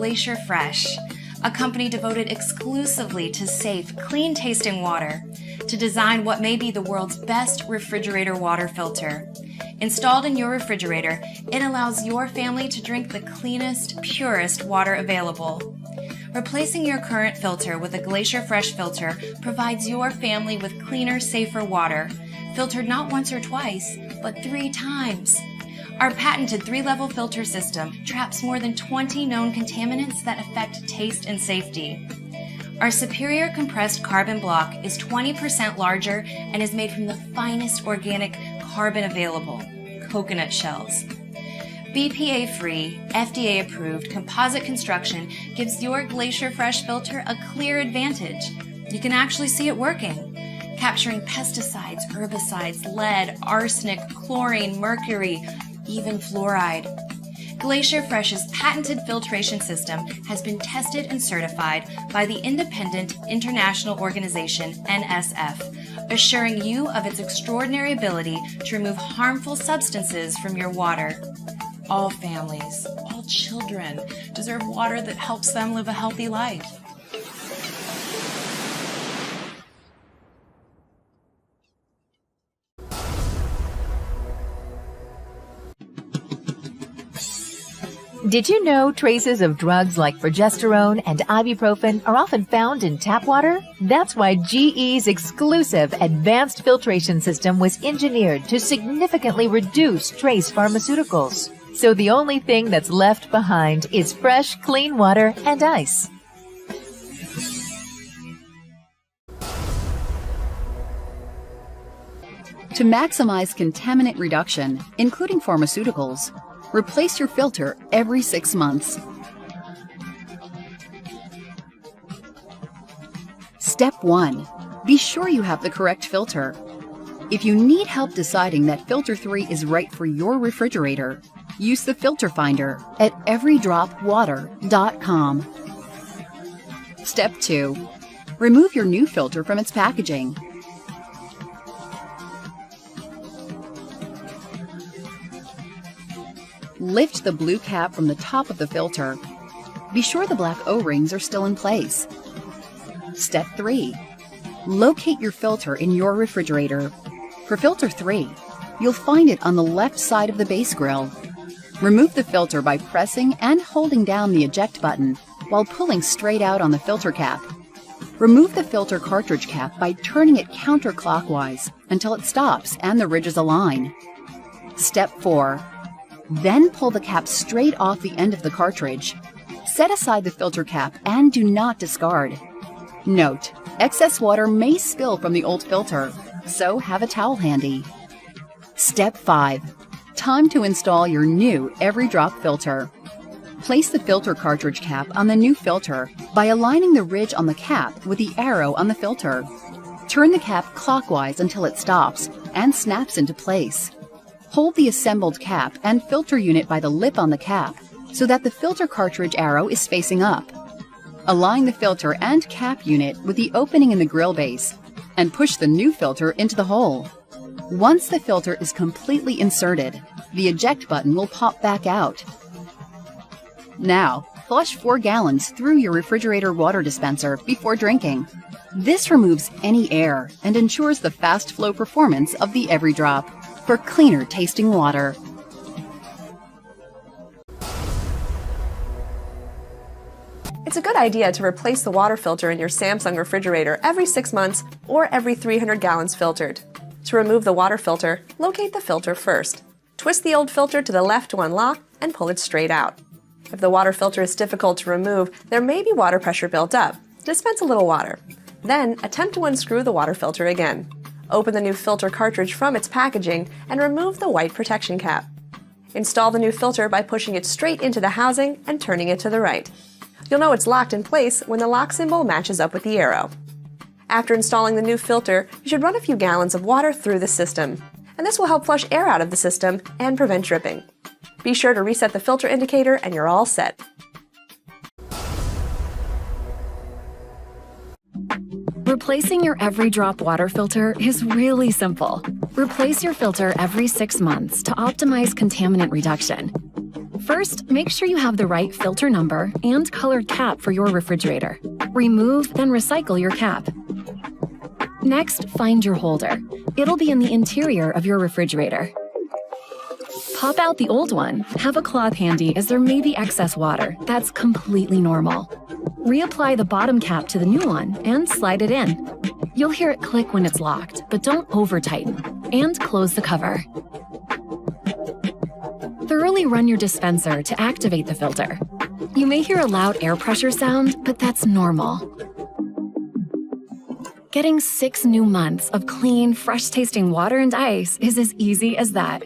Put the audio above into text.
Glacier Fresh, a company devoted exclusively to safe, clean-tasting water, to design what may be the world's best refrigerator water filter. Installed in your refrigerator, it allows your family to drink the cleanest, purest water available. Replacing your current filter with a Glacier Fresh filter provides your family with cleaner, safer water, filtered not once or twice, but 3 times. Our patented 3-level filter system traps more than 20 known contaminants that affect taste and safety. Our superior compressed carbon block is 20% larger and is made from the finest organic carbon available, coconut shells. BPA-free, FDA-approved composite construction gives your Glacier Fresh filter a clear advantage. You can actually see it working, capturing pesticides, herbicides, lead, arsenic, chlorine, mercury, even fluoride. Glacier Fresh's patented filtration system has been tested and certified by the independent international organization NSF, assuring you of its extraordinary ability to remove harmful substances from your water. All families, all children deserve water that helps them live a healthy life. Did you know traces of drugs like progesterone and ibuprofen are often found in tap water? That's why GE's exclusive advanced filtration system was engineered to significantly reduce trace pharmaceuticals. So the only thing that's left behind is fresh, clean water and ice. To maximize contaminant reduction, including pharmaceuticals, replace your filter every 6 months. Step 1. Be sure you have the correct filter. If you need help deciding that filter 3 is right for your refrigerator, use the filter finder at EveryDropWater.com. Step 2. Remove your new filter from its packaging. Lift the blue cap from the top of the filter. Be sure the black O-rings are still in place. Step 3. Locate your filter in your refrigerator. For filter 3, you'll find it on the left side of the base grill. Remove the filter by pressing and holding down the eject button while pulling straight out on the filter cap. Remove the filter cartridge cap by turning it counterclockwise until it stops and the ridges align. Step 4. Then pull the cap straight off the end of the cartridge. Set aside the filter cap and do not discard. Note, excess water may spill from the old filter, so have a towel handy. Step 5. Time to install your new EveryDrop filter. Place the filter cartridge cap on the new filter by aligning the ridge on the cap with the arrow on the filter. Turn the cap clockwise until it stops and snaps into place. Hold the assembled cap and filter unit by the lip on the cap so that the filter cartridge arrow is facing up. Align the filter and cap unit with the opening in the grill base and push the new filter into the hole. Once the filter is completely inserted, the eject button will pop back out. Now, flush 4 gallons through your refrigerator water dispenser before drinking. This removes any air and ensures the fast flow performance of the EveryDrop for cleaner tasting water. It's a good idea to replace the water filter in your Samsung refrigerator every 6 months or every 300 gallons filtered. To remove the water filter, locate the filter first. Twist the old filter to the left to unlock and pull it straight out. If the water filter is difficult to remove, there may be water pressure built up. Dispense a little water. Then attempt to unscrew the water filter again. Open the new filter cartridge from its packaging and remove the white protection cap. Install the new filter by pushing it straight into the housing and turning it to the right. You'll know it's locked in place when the lock symbol matches up with the arrow. After installing the new filter, you should run a few gallons of water through the system, and this will help flush air out of the system and prevent dripping. Be sure to reset the filter indicator and you're all set. Replacing your EveryDrop water filter is really simple. Replace your filter every 6 months to optimize contaminant reduction. First, make sure you have the right filter number and colored cap for your refrigerator. Remove, then recycle your cap. Next, find your holder. It'll be in the interior of your refrigerator. Pop out the old one. Have a cloth handy as there may be excess water. That's completely normal. Reapply the bottom cap to the new one and slide it in. You'll hear it click when it's locked, but don't over-tighten. And close the cover. Thoroughly run your dispenser to activate the filter. You may hear a loud air pressure sound, but that's normal. Getting 6 new months of clean, fresh-tasting water and ice is as easy as that.